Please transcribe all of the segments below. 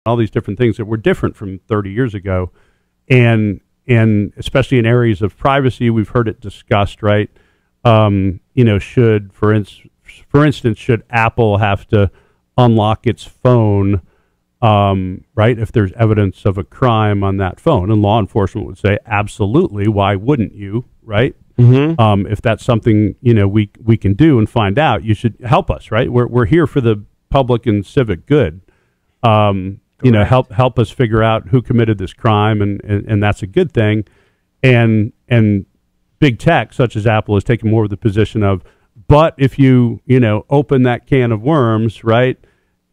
all these different things that were different from 30 years ago. And especially in areas of privacy, we've heard it discussed, right? Should, for instance, should Apple have to unlock its phone, right, if there's evidence of a crime on that phone? And law enforcement would say, absolutely, why wouldn't you, right? Mm-hmm. If that's something, we can do and find out, you should help us, right? We're here for the public and civic good. Help us figure out who committed this crime, and that's a good thing. And big tech, such as Apple, has taken more of the position of, but if you open that can of worms, right,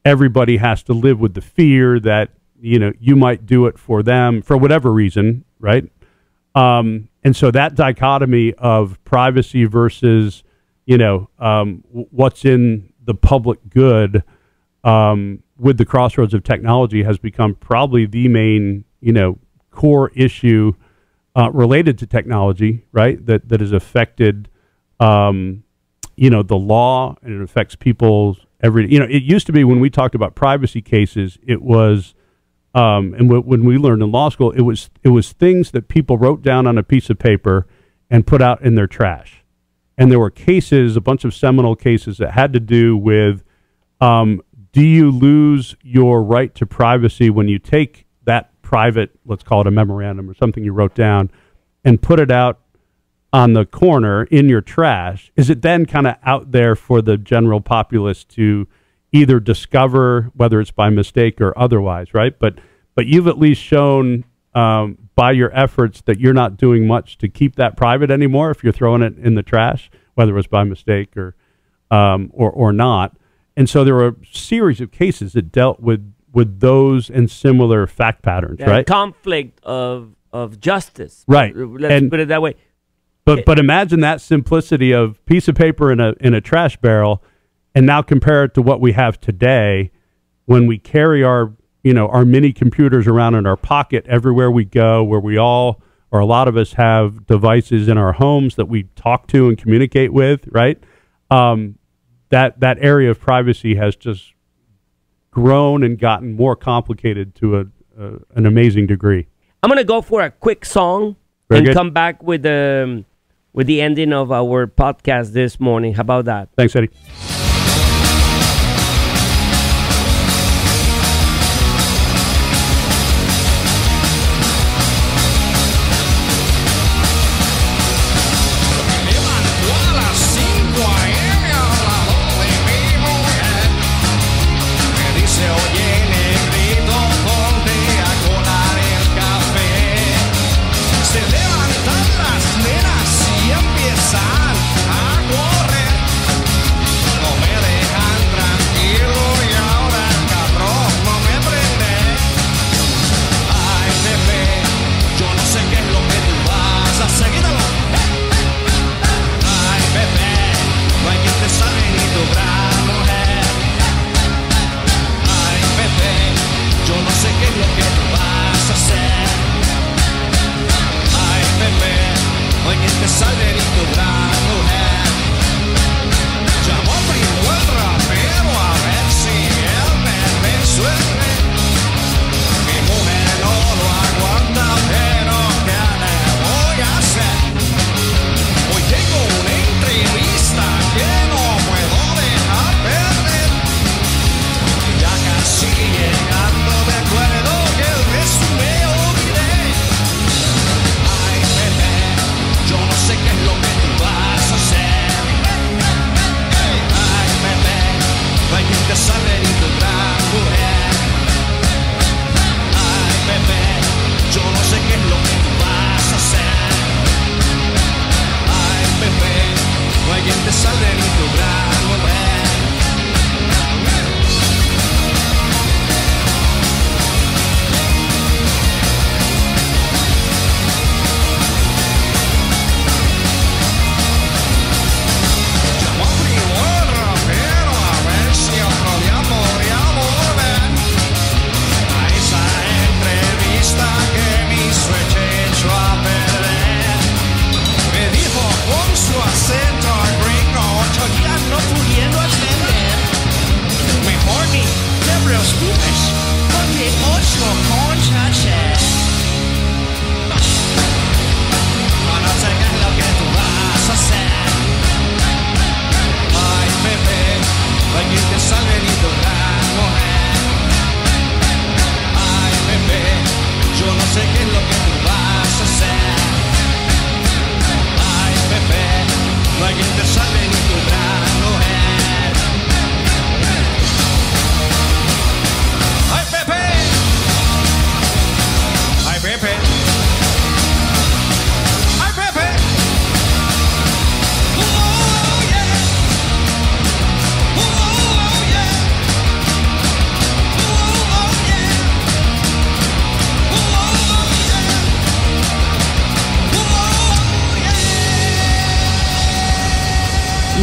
everybody has to live with the fear that you might do it for them for whatever reason, right? And so that dichotomy of privacy versus what's in the public good, with the crossroads of technology, has become probably the main, core issue related to technology, right? That has affected, the law, and it affects people's every. It used to be when we talked about privacy cases, it was, and when we learned in law school, it was things that people wrote down on a piece of paper and put out in their trash. And there were cases, a bunch of seminal cases that had to do with, do you lose your right to privacy when you take that private, let's call it a memorandum or something you wrote down, and put it out on the corner in your trash? Is it then kind of out there for the general populace to either discover, whether it's by mistake or otherwise, right? But you've at least shown by your efforts that you're not doing much to keep that private anymore if you're throwing it in the trash, whether it was by mistake or not. And so there were a series of cases that dealt with those and similar fact patterns, right? Conflict of justice, right? Let's put it that way. But imagine that simplicity of piece of paper in a trash barrel, and now compare it to what we have today, when we carry our mini computers around in our pocket everywhere we go, where we all, or a lot of us, have devices in our homes that we talk to and communicate with, right? That area of privacy has just grown and gotten more complicated to an amazing degree. I'm going to go for a quick song and come back with the ending of our podcast this morning. How about that? Thanks, Eddie.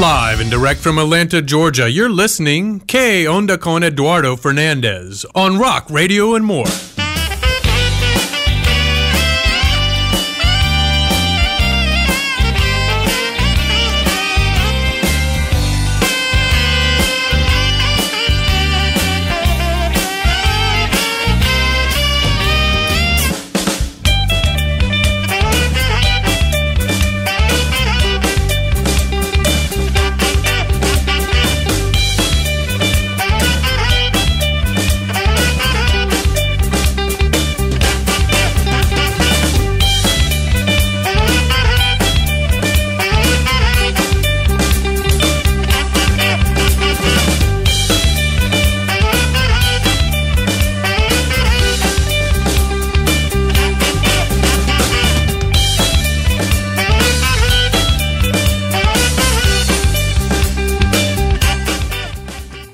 Live and direct from Atlanta, Georgia, you're listening Que Onda con Eduardo Fernandez on Rock, Radio, and More.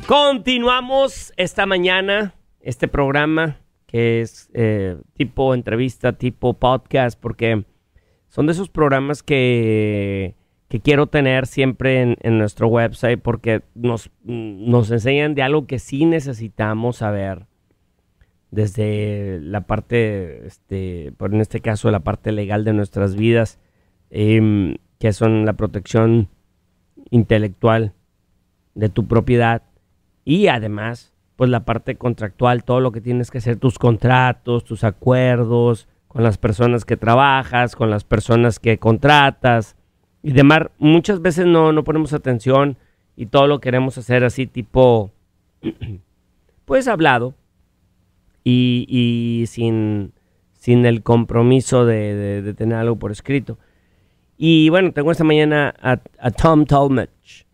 Continuamos esta mañana, este programa que es tipo entrevista, tipo podcast, porque son de esos programas que quiero tener siempre en nuestro website, porque nos enseñan de algo que sí necesitamos saber, desde la parte, por en este caso, la parte legal de nuestras vidas, que son la protección intelectual de tu propiedad. Y además, pues la parte contractual, todo lo que tienes que hacer, tus contratos, tus acuerdos con las personas que trabajas, con las personas que contratas y demás. Muchas veces no ponemos atención y todo lo queremos hacer así tipo, pues hablado y sin el compromiso de tener algo por escrito. Y bueno, tengo esta mañana a Tallmadge.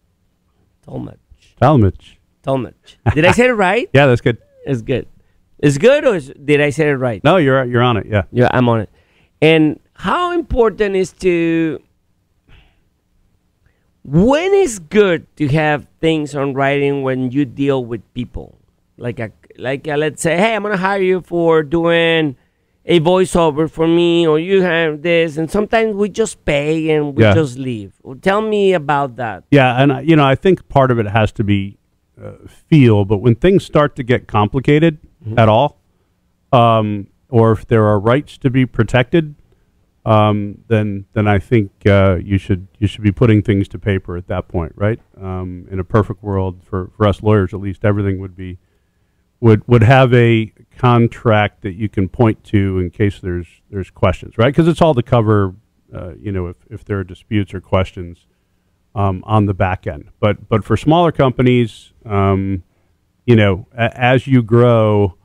Did I say it right? Yeah, that's good. It's good. It's good, or did I say it right? No, you're on it. Yeah. Yeah, I'm on it. And how important is when is good to have things on writing when you deal with people? Like let's say, hey, I'm gonna hire you for doing a voiceover for me, or you have this, and sometimes we just pay and we just leave. Well, tell me about that. Yeah, and I think part of it has to be feel, but when things start to get complicated at all, or if there are rights to be protected, then I think you should be putting things to paper at that point, right? In a perfect world, for us lawyers at least, everything would have a contract that you can point to in case there's questions, right? Because it's all to cover, if there are disputes or questions on the back end. But for smaller companies, as you grow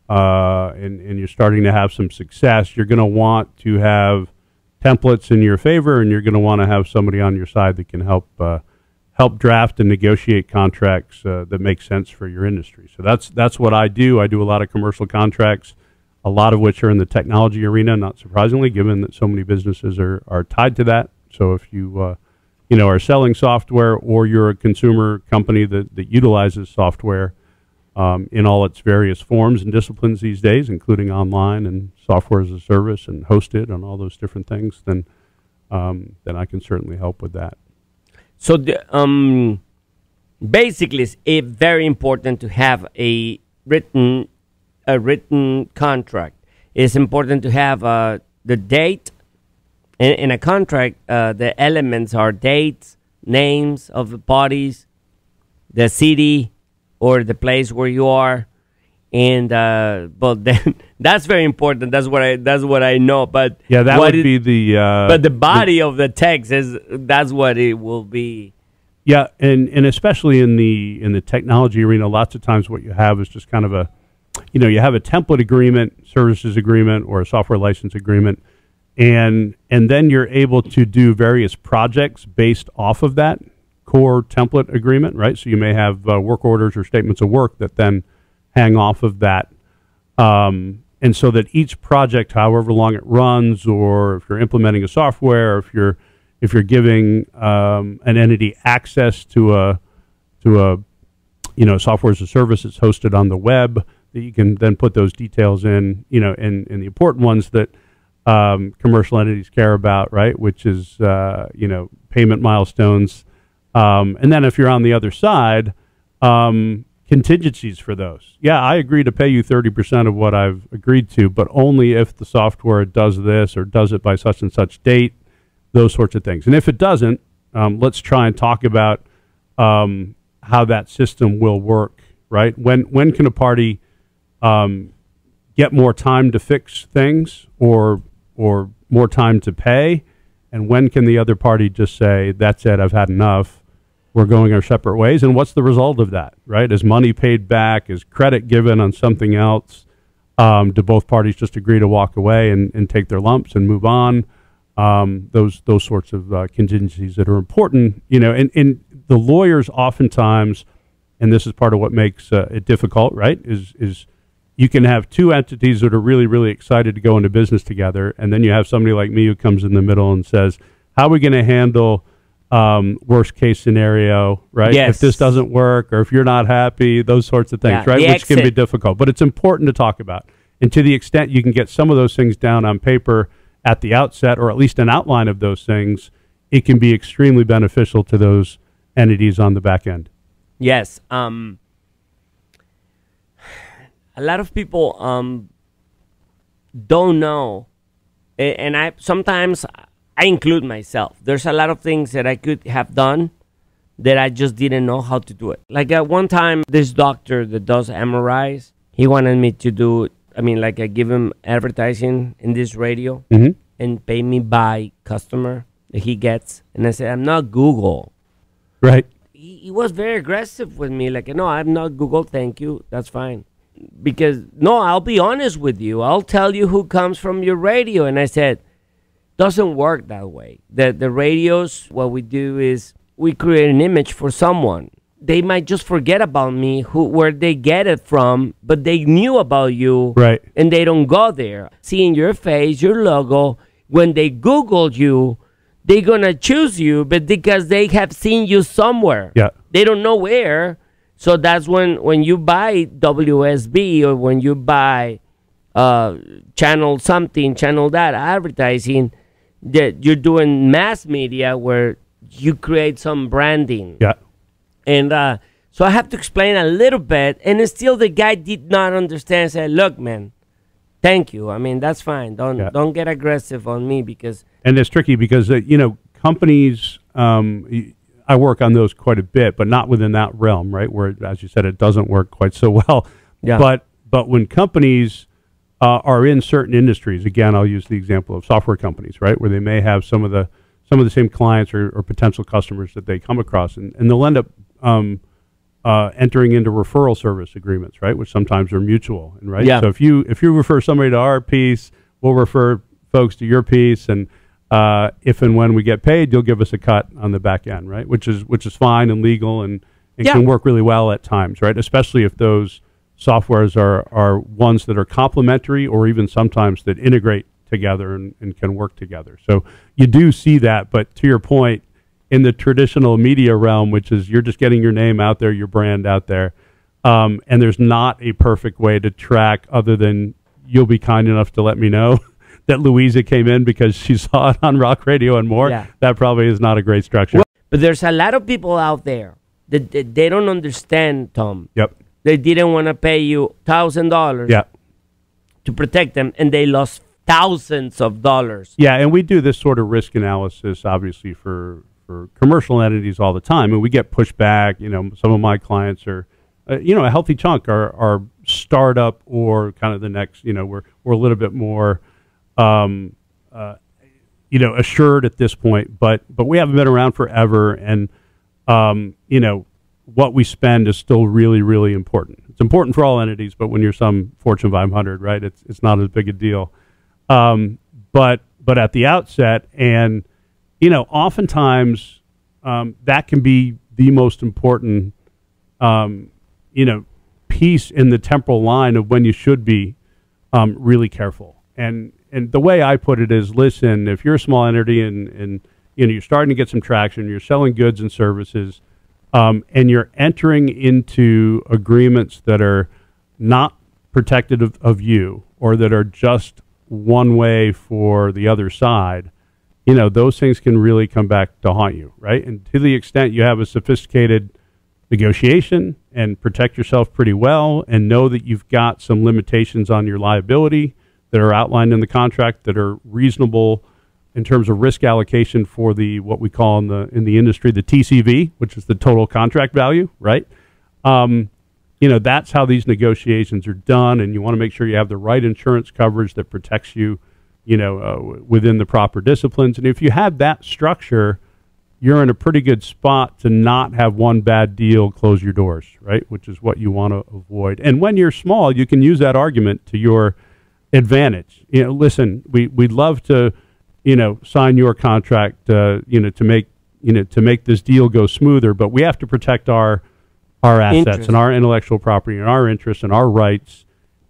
and you're starting to have some success, you're going to want to have templates in your favor, and you're going to want to have somebody on your side that can help draft and negotiate contracts that make sense for your industry. So that's what I do. I do a lot of commercial contracts, a lot of which are in the technology arena, not surprisingly, given that so many businesses are tied to that. So if you are selling software, or you're a consumer company that utilizes software in all its various forms and disciplines these days, including online and software as a service and hosted and all those different things, then I can certainly help with that. So basically, it's very important to have a written contract. It's important to have the date. In a contract, the elements are dates, names of the parties, the city or the place where you are, and but then that's very important. That's what I know. But yeah, that would be the. But the body of the text that's what it will be. Yeah, and especially in the technology arena, lots of times what you have is just kind of you have a template agreement, services agreement, or a software license agreement. And then you're able to do various projects based off of that core template agreement, right? So you may have work orders or statements of work that then hang off of that. And so that each project, however long it runs, or if you're implementing a software, or if you're giving an entity access to a software as a service that's hosted on the web, that you can then put those details in, and the important ones that commercial entities care about, right? Which is, payment milestones, And then if you're on the other side, contingencies for those. Yeah, I agree to pay you 30% of what I've agreed to, but only if the software does this or does it by such and such date, those sorts of things. And if it doesn't, let's try and talk about how that system will work, right? When can a party get more time to fix things or more time to pay? And when can the other party just say, that's it, I've had enough, we're going our separate ways? And what's the result of that, right? Is money paid back? Is credit given on something else? Do both parties just agree to walk away and take their lumps and move on? Those sorts of contingencies that are important, and the lawyers oftentimes, and this is part of what makes it difficult, right, is you can have two entities that are really, really excited to go into business together, and then you have somebody like me who comes in the middle and says, how are we going to handle worst case scenario, right? Yes. If this doesn't work or if you're not happy, those sorts of things, right? Which can be difficult, but it's important to talk about. And to the extent you can get some of those things down on paper at the outset, or at least an outline of those things, it can be extremely beneficial to those entities on the back end. Yes. A lot of people don't know, and I sometimes include myself. There's a lot of things that I could have done that I just didn't know how to do it. Like at one time, this doctor that does MRIs, he wanted me to do, I give him advertising in this radio and pay me by customer that he gets. And I said, I'm not Google. Right. He was very aggressive with me. Like, no, I'm not Google. Thank you. That's fine. Because, no, I'll be honest with you. I'll tell you who comes from your radio. And I said, doesn't work that way. The radios, what we do is we create an image for someone. They might just forget about me, where they get it from, but they knew about you, right? And they don't go there. Seeing your face, your logo, when they Googled you, they're going to choose you, but because they have seen you somewhere. Yeah. They don't know where. So that's when you buy WSB or when you buy channel something, channel that, advertising, that you're doing mass media where you create some branding. Yeah. And so I have to explain a little bit, and still the guy did not understand. Said, "Look, man, thank you. That's fine. Don't get aggressive on me because." And it's tricky because companies. I work on those quite a bit, but not within that realm, right? Where, as you said, it doesn't work quite so well. Yeah. But when companies are in certain industries, again, I'll use the example of software companies, right, where they may have some of the same clients or potential customers that they come across, and they'll end up entering into referral service agreements, right, which sometimes are mutual, and right. Yeah. So if you refer somebody to our piece, we'll refer folks to your piece, and if and when we get paid, you'll give us a cut on the back end, right, which is fine and legal and can work really well at times, right, especially if those softwares are ones that are complementary or even sometimes that integrate together and can work together. So you do see that, but to your point, in the traditional media realm, which is you're just getting your name out there, your brand out there, and there's not a perfect way to track other than you'll be kind enough to let me know that Louisa came in because she saw it on Rock Radio and more. Yeah. That probably is not a great structure. Well, but there's a lot of people out there that they don't understand, Tom. Yep. They didn't want to pay you $1,000 to protect them, and they lost thousands of dollars. Yeah, and we do this sort of risk analysis, obviously, for commercial entities all the time, and we get pushback. Some of my clients are, a healthy chunk are startup or kind of the next. We're a little bit more, assured at this point, but we haven't been around forever, and what we spend is still really, really important. It's important for all entities, but when you're some Fortune 500, right, it's not as big a deal. But at the outset, and oftentimes that can be the most important, piece in the temporal line of when you should be really careful. And the way I put it is, listen, if you're a small entity and you're starting to get some traction, you're selling goods and services, and you're entering into agreements that are not protective of you or that are just one way for the other side, those things can really come back to haunt you, right? And to the extent you have a sophisticated negotiation and protect yourself pretty well and know that you've got some limitations on your liability that are outlined in the contract that are reasonable in terms of risk allocation for the what we call in the industry the TCV, which is the total contract value, right? That's how these negotiations are done, and you want to make sure you have the right insurance coverage that protects you, within the proper disciplines. And if you have that structure, you're in a pretty good spot to not have one bad deal close your doors, right? Which is what you want to avoid. And when you're small, you can use that argument to your advantage. Listen, we'd love to, sign your contract, to make this deal go smoother, but we have to protect our assets and our intellectual property and our interests and our rights.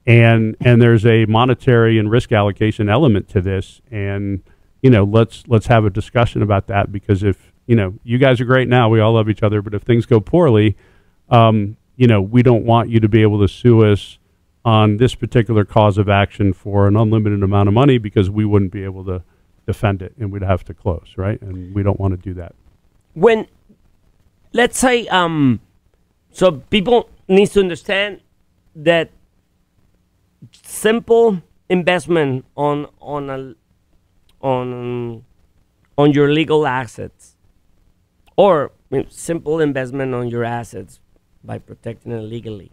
And there's a monetary and risk allocation element to this. And, let's have a discussion about that, because if, you guys are great now, we all love each other, but if things go poorly, we don't want you to be able to sue us on this particular cause of action for an unlimited amount of money, because we wouldn't be able to defend it and we'd have to close, right? And we don't want to do that. When, let's say, so people need to understand that simple investment on your legal assets, or simple investment on your assets by protecting it legally,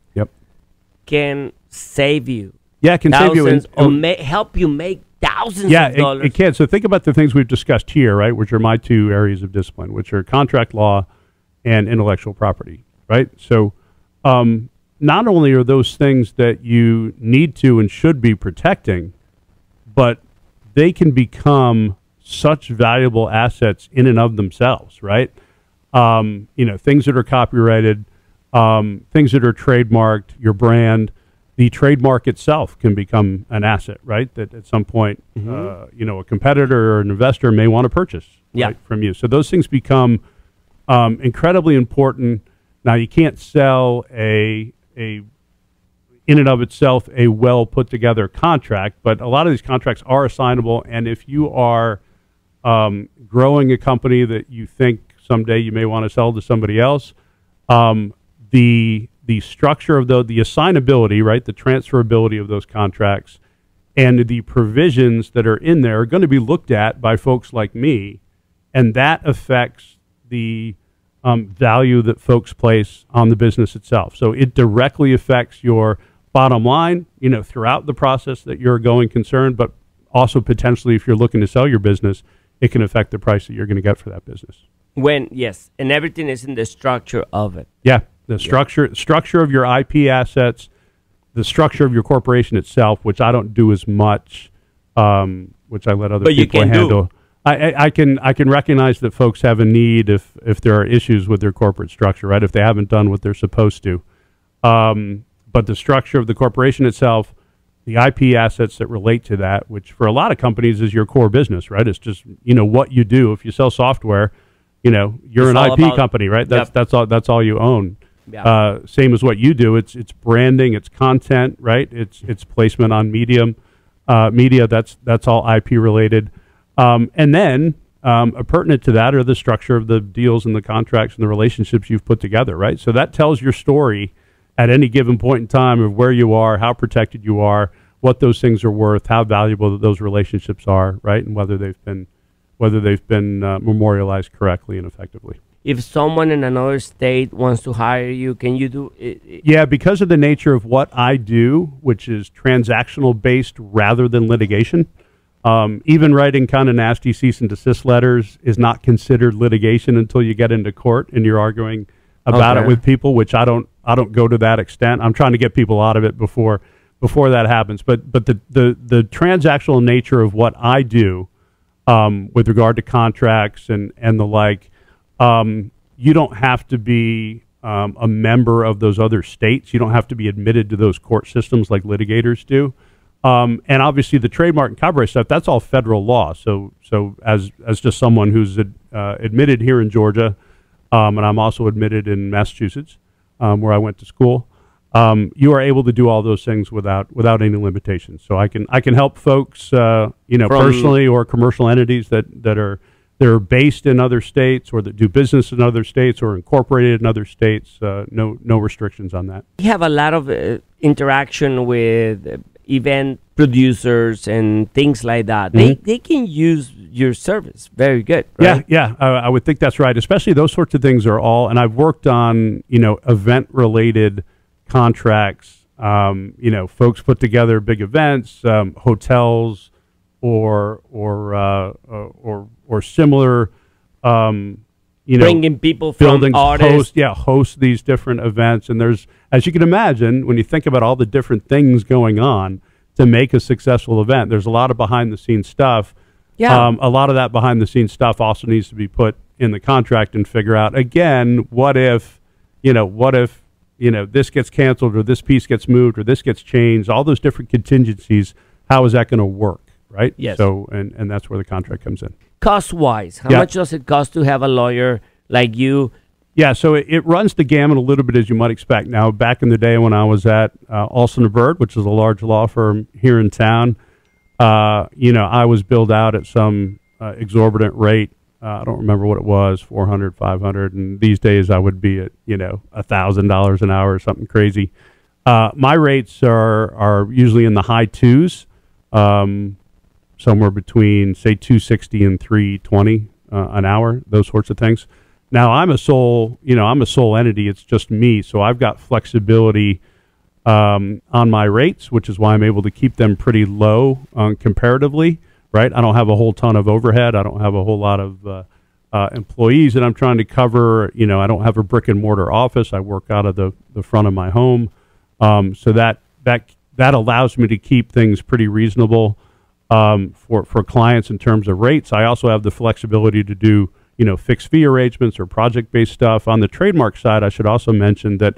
can save you. Yeah, it can save you. Or help you make thousands of dollars. It can. So think about the things we've discussed here, right, which are my two areas of discipline, which are contract law and intellectual property, right? So not only are those things that you need to and should be protecting, but they can become such valuable assets in and of themselves, right? Things that are copyrighted, things that are trademarked, your brand, the trademark itself can become an asset, right? That at some point, a competitor or an investor may want to purchase right, from you. So those things become incredibly important. Now, you can't sell in and of itself a well put together contract, but a lot of these contracts are assignable. And if you are growing a company that you think someday you may want to sell to somebody else, the structure of the assignability, right, the transferability of those contracts and the provisions that are in there are going to be looked at by folks like me, and that affects the value that folks place on the business itself. So it directly affects your bottom line, throughout the process that you're a going concern, but also potentially if you're looking to sell your business, it can affect the price that you're going to get for that business. And everything is in the structure of it. Yeah. The structure of your IP assets, the structure of your corporation itself, which I don't do as much, which I let other people handle. I can recognize that folks have a need if there are issues with their corporate structure, right? If they haven't done what they're supposed to. But the structure of the corporation itself, the IP assets that relate to that, which for a lot of companies is your core business, right? It's just what you do. If you sell software, you're an IP company, right? That's all you own. Yeah. Same as what you do. It's branding, it's content, right? It's placement on media. That's all IP related. And then pertinent to that are the structure of the deals and the contracts and the relationships you've put together, right? So that tells your story at any given point in time of where you are, how protected you are, what those things are worth, how valuable those relationships are, right? And whether they've been memorialized correctly and effectively. If someone in another state wants to hire you, can you do it? Yeah, because of the nature of what I do, which is transactional based rather than litigation, even writing kind of nasty cease and desist letters is not considered litigation until you get into court and you're arguing about it with people, which I don't go to that extent. I'm trying to get people out of it before that happens. But the transactional nature of what I do with regard to contracts and the like, you don't have to be a member of those other states. You don't have to be admitted to those court systems like litigators do. And obviously the trademark and copyright stuff, that's all federal law. So as just someone who's admitted here in Georgia, and I'm also admitted in Massachusetts, where I went to school, you are able to do all those things without any limitations. So I can help folks, personally or commercial entities that are based in other states or that do business in other states or incorporated in other states. No restrictions on that. We have a lot of interaction with event producers and things like that. They can use your service very good, right? Yeah. I would think that's right. Especially those sorts of things are all, and I've worked on, event related contracts. Folks put together big events, hotels or similar, bringing people from artists. Host these different events. And there's, as you can imagine, when you think about all the different things going on to make a successful event, there's a lot of behind the scenes stuff. Yeah. A lot of that behind the scenes stuff also needs to be put in the contract and figure out, again, what if this gets canceled or this piece gets moved or this gets changed, all those different contingencies, how is that going to work, right? Yes. So, and that's where the contract comes in. Cost-wise, how much does it cost to have a lawyer like you? Yeah, so it runs the gamut a little bit, as you might expect. Now, back in the day when I was at Alston & Bird, which is a large law firm here in town, I was billed out at some exorbitant rate. I don't remember what it was, $400, $500, and these days I would be at $1,000 an hour or something crazy. My rates are usually in the high twos, somewhere between say $260 and $320 an hour, those sorts of things. Now I'm a sole entity. It's just me, so I've got flexibility on my rates, which is why I'm able to keep them pretty low comparatively. Right, I don't have a whole ton of overhead. I don't have a whole lot of employees that I'm trying to cover. I don't have a brick and mortar office. I work out of the front of my home, so that allows me to keep things pretty reasonable for clients in terms of rates. I also have the flexibility to do fixed fee arrangements or project based stuff. On the trademark side, I should also mention that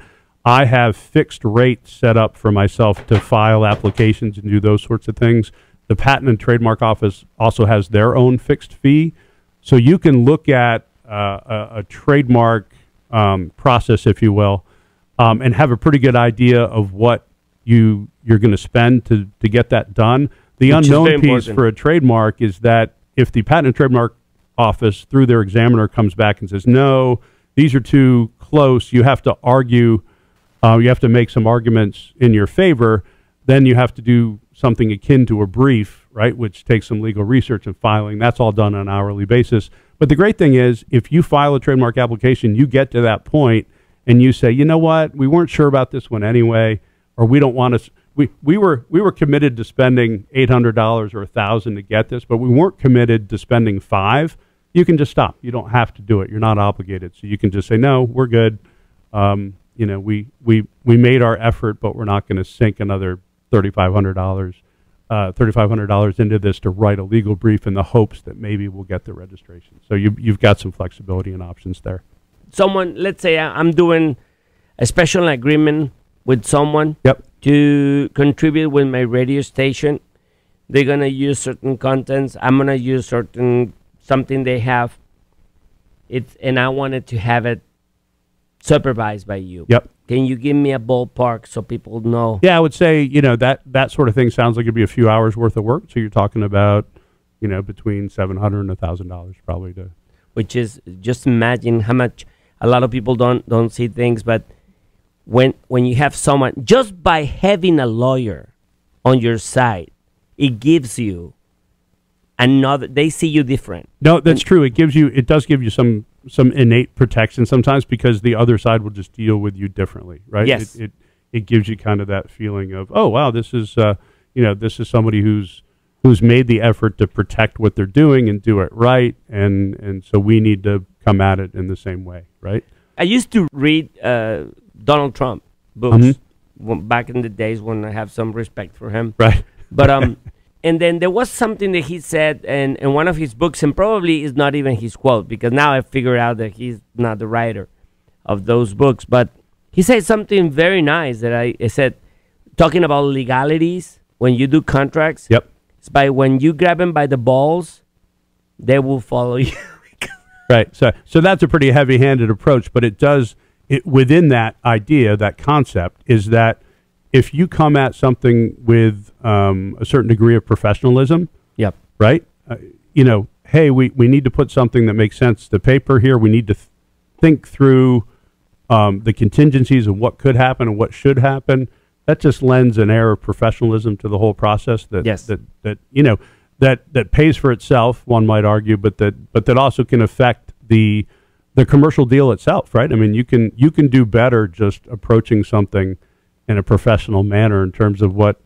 I have fixed rates set up for myself to file applications and do those sorts of things. The Patent and Trademark Office also has their own fixed fee. So you can look at a trademark process, if you will, and have a pretty good idea of what you're going to spend to get that done. The unknown piece for a trademark is that if the Patent and Trademark Office, through their examiner, comes back and says, no, these are too close, you have to argue, you have to make some arguments in your favor, then you have to do something akin to a brief, right, which takes some legal research and filing. That's all done on an hourly basis. But the great thing is, if you file a trademark application, you get to that point and you say, you know what, we weren't sure about this one anyway, or we don't want to. We were committed to spending $800 or $1,000 to get this, but we weren't committed to spending $500. You can just stop. You don't have to do it. You're not obligated. So you can just say, no, we're good. We made our effort, but we're not going to sink another $3,500 into this to write a legal brief in the hopes that maybe we'll get the registration. So you've got some flexibility and options there. Someone, let's say I'm doing a special agreement with someone to contribute with my radio station. They're going to use certain contents. I'm going to use something they have. And I wanted to have it supervised by you. Yep. Can you give me a ballpark so people know? Yeah, I would say, that sort of thing sounds like it'd be a few hours worth of work. So you're talking about, between $700 and $1,000 probably to. Which is, just imagine how much. A lot of people don't see things, but when you have someone, just by having a lawyer on your side, it gives you another. They see you different. No, that's true. It does give you some innate protection sometimes, because the other side will just deal with you differently, right? Yes. It gives you kind of that feeling of, oh wow, this is this is somebody who's made the effort to protect what they're doing and do it right, and so we need to come at it in the same way, right? I used to read Donald Trump books back in the days when I have some respect for him, right? But and then there was something that he said in one of his books, and probably is not even his quote, because now I figured out that he's not the writer of those books. But he said something very nice that I said, talking about legalities when you do contracts. Yep. It's by when you grab them by the balls, they will follow you. Right. So that's a pretty heavy-handed approach, but it does within that idea, that concept, is that if you come at something with a certain degree of professionalism, Yep. right? Hey, we need to put something that makes sense to paper here. We need to think through the contingencies of what could happen and what should happen. That just lends an air of professionalism to the whole process that that pays for itself, one might argue, but that also can affect the commercial deal itself, right? I mean, you can do better just approaching something in a professional manner in terms of what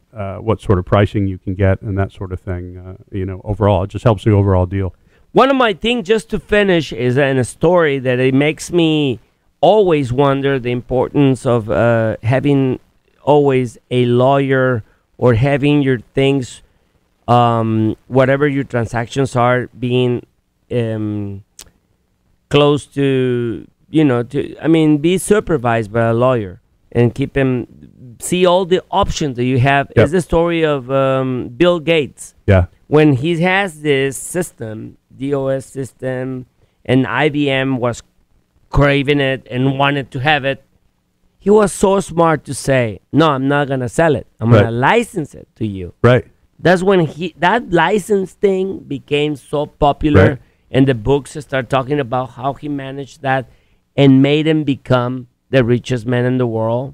sort of pricing you can get and that sort of thing. Overall, it just helps the overall deal. One of my things, just to finish, is in a story that it makes me always wonder the importance of having always a lawyer or having your things, whatever your transactions are, being close to, be supervised by a lawyer and keep them, see all the options that you have. Yep. Is the story of Bill Gates. Yeah. When he has this system, DOS system, and IBM was craving it and wanted to have it, he was so smart to say, no, I'm not going to sell it. I'm going to license it to you. Right. That's when that license thing became so popular, Right. and the books start talking about how he managed that and made him become the richest man in the world.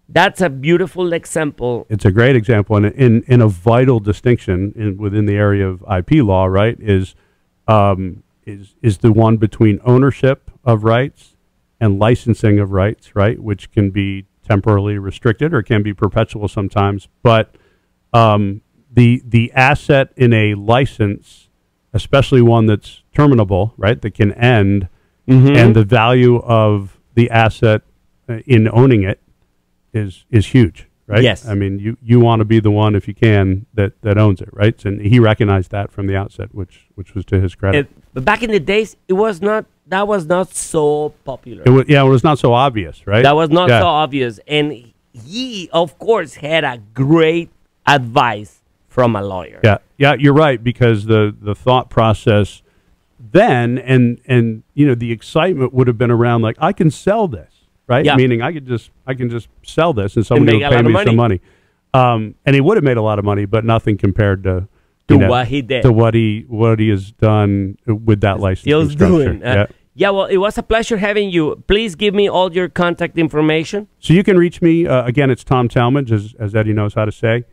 That's a beautiful example. It's a great example, and in a vital distinction within the area of IP law, right, is the one between ownership of rights and licensing of rights, right, which can be temporarily restricted or can be perpetual sometimes. But the asset in a license, especially one that's terminable, right, that can end, and the value of the asset in owning it is huge, right? Yes. I mean, you want to be the one, if you can, that owns it, right? And he recognized that from the outset, which was to his credit. But back in the days, that was not so popular. It was not so obvious, right? That was not so obvious. And he, of course, had a great advice from a lawyer. Yeah, you're right, because the thought process then and the excitement would have been around, like, I can sell this, right? Yeah. Meaning I can just sell this and somebody would pay me some money. And he would have made a lot of money, but nothing compared to what he did, to what he has done with that license. Still structure. doing. Well, it was a pleasure having you. Please give me all your contact information. So you can reach me again. It's Tom Tallmadge, as Eddie knows how to say.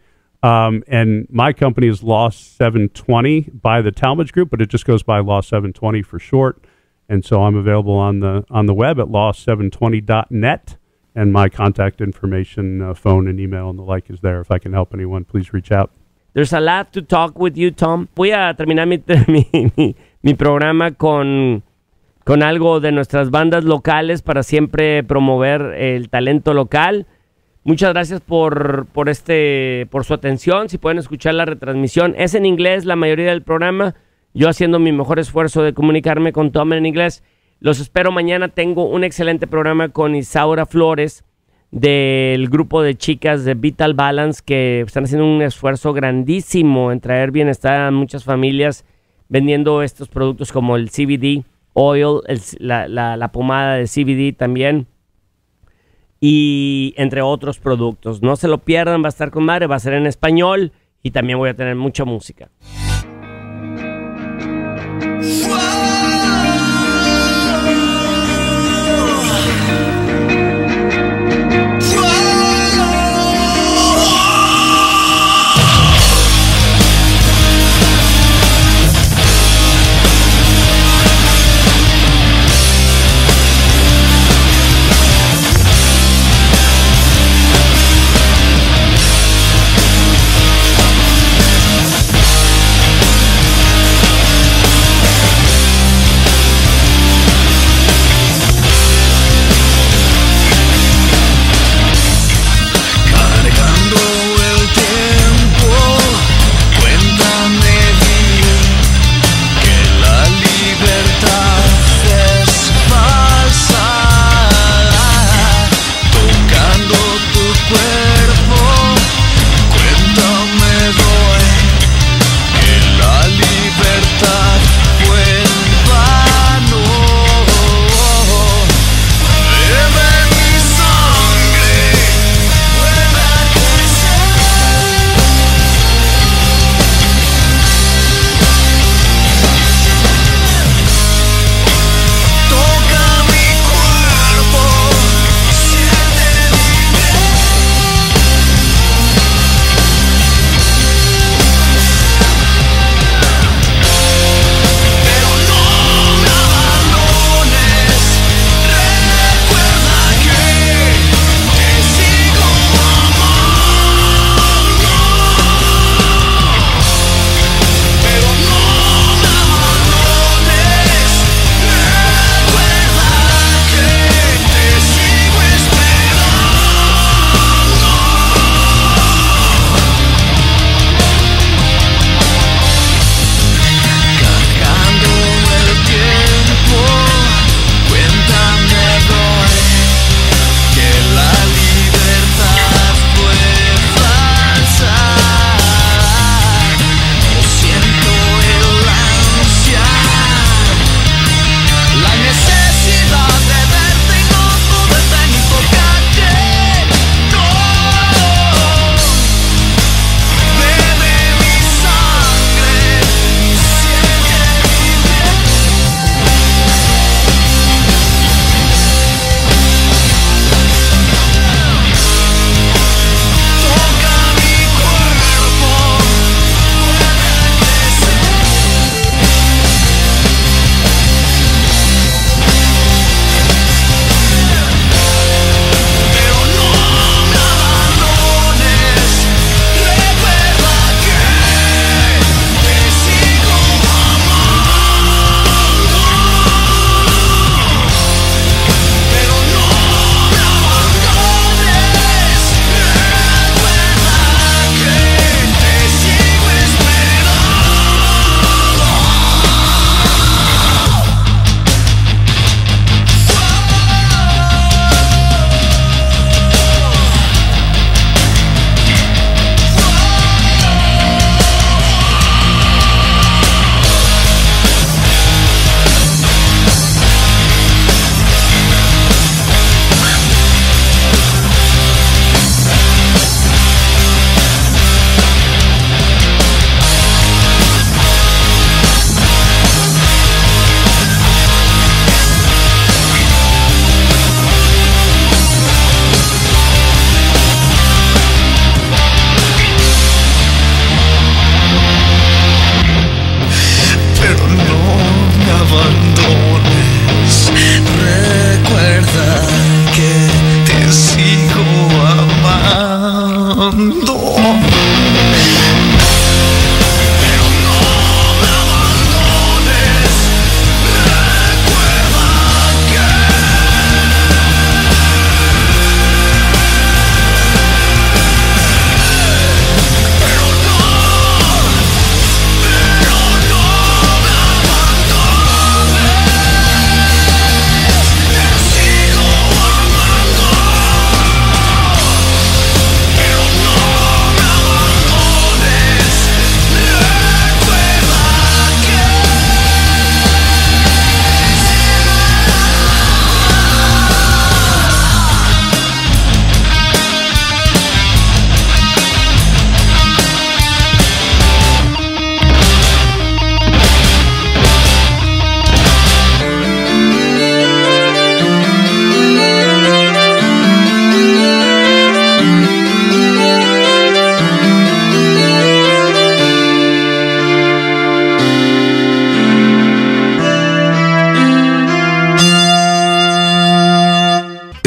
And my company is Law 720 by the Tallmadge Group, but it just goes by Law 720 for short. And so I'm available on the web at law720.net, and my contact information, phone and email and the like is there. If I can help anyone, please reach out. There's a lot to talk with you, Tom. Voy a terminar mi programa con algo de nuestras bandas locales para siempre promover el talento local. Muchas gracias por su atención. Si pueden escuchar la retransmisión, es en inglés la mayoría del programa. Yo haciendo mi mejor esfuerzo de comunicarme con Tom en inglés. Los espero mañana. Tengo un excelente programa con Isaura Flores del grupo de chicas de Vital Balance, que están haciendo un esfuerzo grandísimo en traer bienestar a muchas familias vendiendo estos productos como el CBD Oil, la pomada de CBD también, y entre otros productos. No se lo pierdan, va a estar con madre, va a ser en español y también voy a tener mucha música.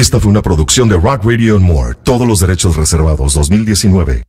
Esta fue una producción de Rock Radio and More. Todos los derechos reservados 2019.